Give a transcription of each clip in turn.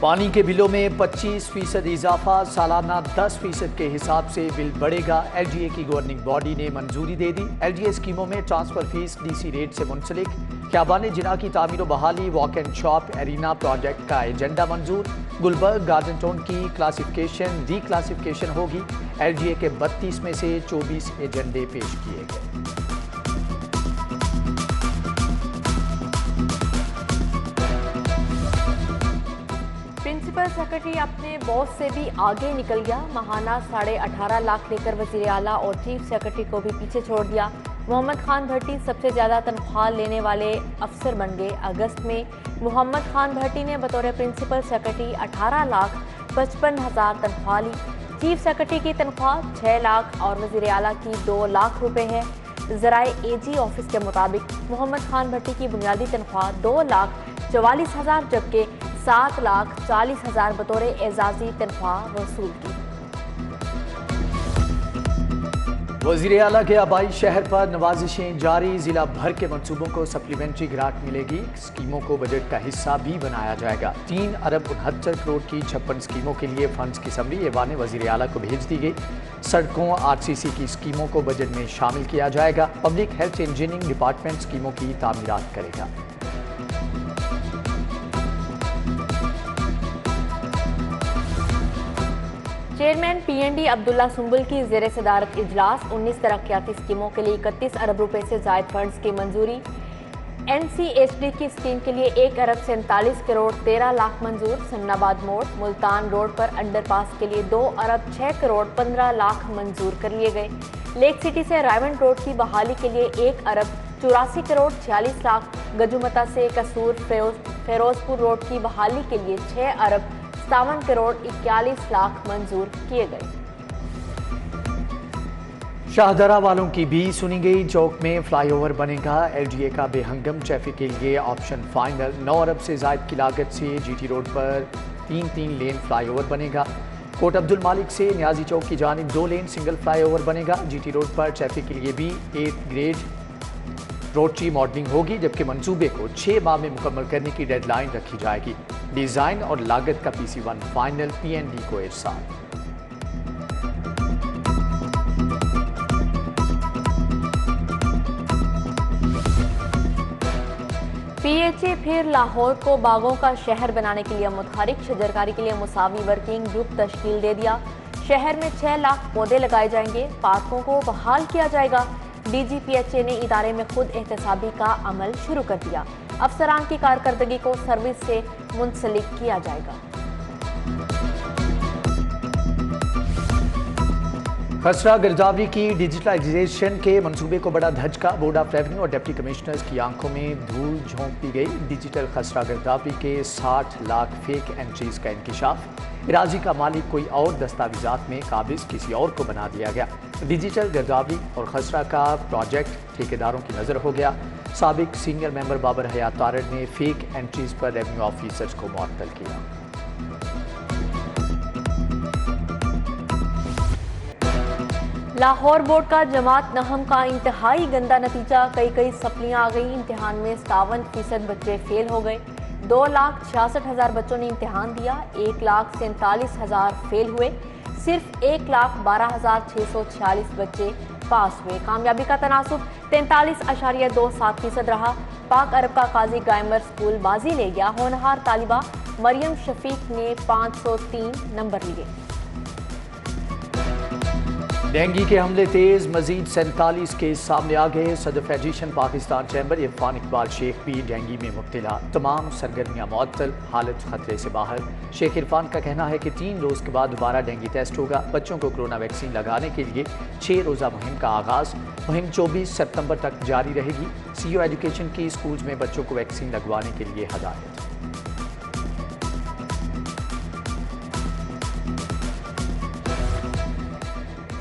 پانی کے بلوں میں 25% اضافہ، سالانہ 10% کے حساب سے بل بڑھے گا۔ ایل ڈی اے کی گورننگ باڈی نے منظوری دے دی۔ ایل ڈی اے اسکیموں میں transfer fee D C rate سے منسلک۔ خیابان جناح کی تعمیر و بحالی، walk and shop arena project کا ایجنڈا منظور۔ گلبرگ گارڈن ٹاؤن کی کلاسیفیکیشن ری کلاسیفیکیشن ہوگی۔ ایل ڈی اے کے 32 میں سے 24 ایجنڈے پیش کیے گئے۔ پرنسپل سیکرٹری اپنے باس سے بھی آگے نکل گیا۔ ماہانہ 18.5 لاکھ لے کر وزیر اعلیٰ اور چیف سیکرٹری کو بھی پیچھے چھوڑ دیا۔ محمد خان بھٹی سب سے زیادہ تنخواہ لینے والے افسر بن گئے۔ اگست میں محمد خان بھٹی نے بطور پرنسپل سیکرٹری 18,55,000 تنخواہ لی۔ چیف سیکرٹری کی تنخواہ 6 لاکھ اور وزیر اعلیٰ کی 2 لاکھ روپے ہے۔ ذرائع اے جی آفس کے مطابق محمد خان بھٹی کی بنیادی تنخواہ 2,44,000 جبکہ 7,40,000 بطور اعزازی تنخواہ وصول کی۔ وزیر اعلیٰ کے آبائی شہر پر نوازشیں جاری، ضلع بھر کے منصوبوں کو سپلیمنٹری گرانٹ ملے گی۔ اسکیموں کو بجٹ کا حصہ بھی بنایا جائے گا۔ 3.69 ارب کی 56 اسکیموں کے لیے فنڈز کی سمری ایوان وزیر اعلیٰ کو بھیج دی گئی۔ سڑکوں آر سی سی کی اسکیموں کو بجٹ میں شامل کیا جائے گا۔ پبلک ہیلتھ انجینئرنگ ڈپارٹمنٹ اسکیموں کی تعمیرات کرے گا۔ چیئرمین پی این ڈی عبداللہ سنبل کی زیر صدارت اجلاس، 19 ترقیاتی اسکیموں کے لیے 31 ارب روپے سے زائد فنڈز کی منظوری۔ این سی ایچ ڈی کی اسکیم کے لیے 1,47,13,00,000 منظور۔ سمن آباد موڑ ملتان روڈ پر انڈر پاس کے لیے 2,06,15,00,000 منظور کر لیے گئے۔ لیک سٹی سے رائمنڈ روڈ کی بحالی کے لیے 1,84,46,00,000۔ گجومتا سے قصور فیروز پور روڈ کی بحالی کے لیے 6,57,41,00,000 منظور کیے گئے۔ شاہدرہ والوں کی بھی سنی گئی، چوک میں فلائی اوور بنے گا۔ ایل ڈی اے کا بے ہنگم ٹریفک کے لیے آپشن فائنل۔ 9 ارب سے زائد کی لاگت سے جی ٹی روڈ پر 3 لین فلائی اوور بنے گا۔ کوٹ عبد المالک سے نیازی چوک کی جانب 2 لین سنگل فلائی اوور بنے گا۔ جی ٹی روڈ پر ٹریفک کے لیے بھی 8 گریڈ روٹری ماڈلنگ ہوگی، جبکہ منصوبے کو 6 ماہ میں مکمل کرنے کی ڈیڈ لائن رکھی جائے گی۔ ڈیزائن اور لاگت کا پی سی 1 فائنل پی این ڈی کو ارسال۔ پی ایچ اے پھر لاہور کو باغوں کا شہر بنانے کے لیے متحرک، شجرکاری کے لیے مساوی ورکنگ گروپ تشکیل دے دیا۔ شہر میں 6 لاکھ پودے لگائے جائیں گے، پارکوں کو بحال کیا جائے گا۔ D G P H A نے ادارے میں خود احتسابی کا عمل شروع کر دیا۔ افسران کی کارکردگی کو سروس سے منسلک کیا جائے گا۔ خسرہ گرداوری کی ڈیجیٹلائزیشن کے منصوبے کو بڑا دھچکا، بورڈ آف ریونیو اور ڈپٹی کمشنرز کی آنکھوں میں دھول جھونک دی گئی۔ ڈیجیٹل خسرہ گرداوری کے 60 لاکھ فیک انٹریز کا انکشاف، اراضی کا مالک کوئی اور دستاویزات میں قابض کسی اور کو بنا دیا گیا۔ ڈیجیٹل گرداوری اور خسرہ کا پروجیکٹ ٹھیکیداروں کی نظر ہو گیا۔ سابق سینئر ممبر بابر حیات تارڑ نے فیک انٹریز پر ریونیو آفیسرز کو معطل کیا۔ لاہور بورڈ کا جماعت نہم کا انتہائی گندا نتیجہ، کئی سپلیاں آ گئیں۔ امتحان میں 57% بچے فیل ہو گئے۔ 2,66,000 بچوں نے امتحان دیا، 1,47,000 فیل ہوئے، صرف 1,12,646 بچے پاس ہوئے۔ کامیابی کا تناسب 43.27% رہا۔ پاک عرب کا قاضی گائمر سکول بازی لے گیا، ہونہار طالبہ مریم شفیق نے 503 نمبر لیے۔ ڈینگی کے حملے تیز، مزید 47 کیس سامنے آ گئے۔ صدر فیڈریشن پاکستان چیمبر عرفان اقبال شیخ بھی ڈینگی میں مبتلا، تمام سرگرمیاں معطل، حالت خطرے سے باہر۔ شیخ عرفان کا کہنا ہے کہ 3 روز کے بعد دوبارہ ڈینگی ٹیسٹ ہوگا۔ بچوں کو کورونا ویکسین لگانے کے لیے 6 روزہ مہم کا آغاز، مہم 24 ستمبر تک جاری رہے گی۔ سی او ایجوکیشن کی اسکولز میں بچوں کو ویکسین لگوانے کے لیے ہدایت۔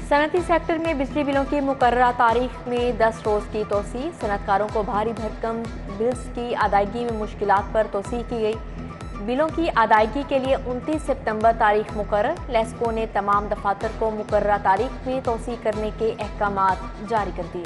صنعتی سیکٹر میں بجلی بلوں کی مقررہ تاریخ میں 10 روز کی توسیع، صنعت کاروں کو بھاری بھرکم بلز کی ادائیگی میں مشکلات پر توسیع کی گئی۔ بلوں کی ادائیگی کے لیے 29 ستمبر تاریخ مقرر، لیسکو نے تمام دفاتر کو مقررہ تاریخ میں توسیع کرنے کے احکامات جاری کر دیے۔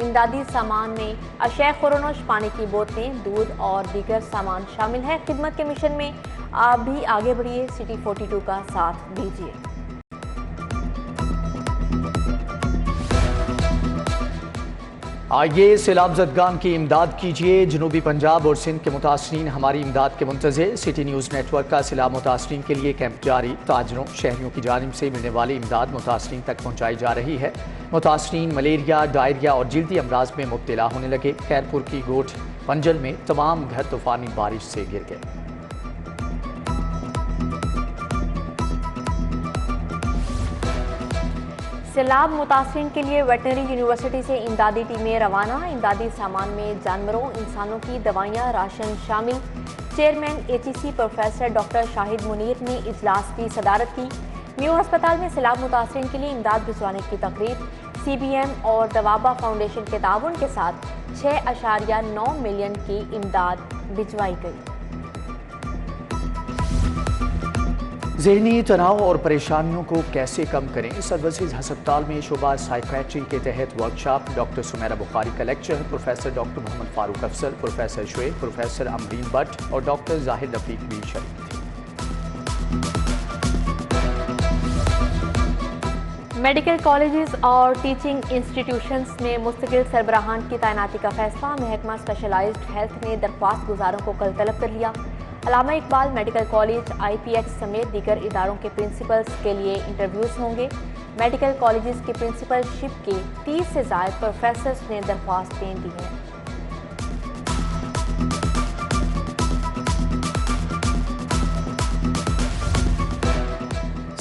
امدادی سامان میں اشیاء خورنوش، پانی کی بوتلیں، دودھ اور دیگر سامان شامل ہے۔ خدمت کے مشن میں آپ بھی آگے بڑھیے، سٹی 42 کا ساتھ دیجیے۔ آئیے سیلاب زدگان کی امداد کیجیے۔ جنوبی پنجاب اور سندھ کے متاثرین ہماری امداد کے منتظر۔ سٹی نیوز نیٹ ورک کا سیلاب متاثرین کے لیے کیمپ جاری۔ تاجروں، شہریوں کی جانب سے ملنے والی امداد متاثرین تک پہنچائی جا رہی ہے۔ متاثرین ملیریا، ڈائریا اور جلدی امراض میں مبتلا ہونے لگے۔ خیرپور کی گوٹھ پنجل میں تمام گھر طوفانی بارش سے گر گئے۔ سیلاب متاثرین کے لیے ویٹنری یونیورسٹی سے امدادی ٹیمیں روانہ۔ امدادی سامان میں جانوروں، انسانوں کی دوائیاں، راشن شامل۔ چیئرمین ATC پروفیسر ڈاکٹر شاہد منیر نے اجلاس کی صدارت کی۔ میو ہسپتال میں سیلاب متاثرین کے لیے امداد بھجوانے کی تقریب۔ CBM اور دوابا فاؤنڈیشن کے تعاون کے ساتھ 6.9 ملین کی امداد بھجوائی گئی۔ ذہنی تناؤ اور پریشانیوں کو کیسے کم کریں، سروسز ہسپتال میں شعبہ سائیکیٹری کے تحت ورکشاپ۔ ڈاکٹر سمیرہ بخاری کا lecture. Professor doctor Muhammad Farooq Afzal, professor Shoaib, professor Amreen but اور ڈاکٹر ظاہر رفیق بھی شریک تھے۔ میڈیکل کالجز اور ٹیچنگ انسٹیٹیوشنز میں مستقل سربراہان کی تعیناتی کا فیصلہ۔ محکمہ اسپیشلائزڈ ہیلتھ نے درخواست گزاروں کو کل طلب کر لیا۔ علامہ اقبال میڈیکل کالج، IPH سمیت دیگر اداروں کے پرنسپلز کے لیے انٹرویوز ہوں گے۔ میڈیکل کالجز کی پرنسپل شپ کے 30 سے زائد پروفیسرز نے درخواستیں دی ہیں۔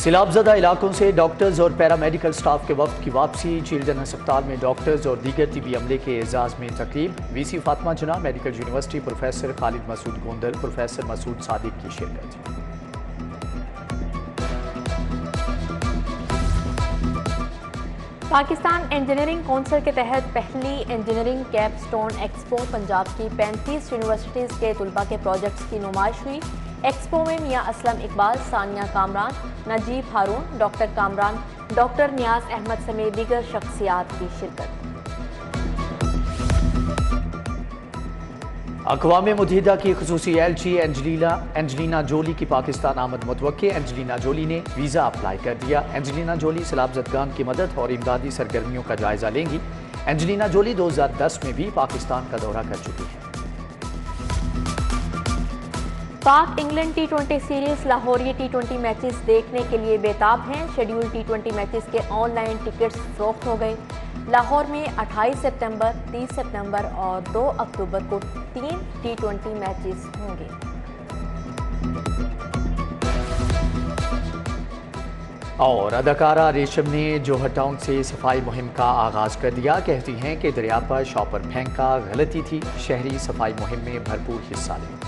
سیلاب زدہ علاقوں سے ڈاکٹرز اور پیرامیڈیکل سٹاف کے وفد کی واپسی۔ چلڈرن ہسپتال میں ڈاکٹرز اور دیگر طبی عملے کے اعزاز میں تقریب۔ VC Fatima Jinnah medical university, professor Khalid Masood Gondal, professor Masood Sadiq کی شرکت۔ پاکستان انجینئرنگ کونسل کے تحت پہلی engineering capstone expo. Punjab کی 35 یونیورسٹیز کے طلباء کے پروجیکٹس کی نمائش ہوئی۔ ایکسپو میں میاں اسلم اقبال، ثانیہ کامران، نجیب ہارون، ڈاکٹر کامران، ڈاکٹر نیاز احمد سمیت دیگر شخصیات کی شرکت۔ اقوام متحدہ کی خصوصی ایلچی اینجلینا جولی کی پاکستان آمد متوقع۔ اینجلینا جولی نے ویزا اپلائی کر دیا۔ اینجلینا جولی سیلاب زدگان کی مدد اور امدادی سرگرمیوں کا جائزہ لیں گی۔ اینجلینا جولی 2010 میں بھی پاکستان کا دورہ کر چکی ہیں۔ پاک England T20 series لاہوریہ T20 matches دیکھنے کے لیے بےتاب ہیں۔ شیڈیول T20 میچز کے آن لائن ٹکٹس فروخت ہو گئے۔ لاہور میں 28 سپتمبر، 30 سپتمبر اور 2 اکتوبر کو 3 T20 میچز ہوں گے۔ اور اداکارہ ریشم نے جوہر ٹاؤن سے صفائی مہم کا آغاز کر دیا۔ کہتی ہیں کہ دریا پر شاپر پھینکا غلطی تھی، شہری صفائی مہم میں بھرپور حصہ لیں۔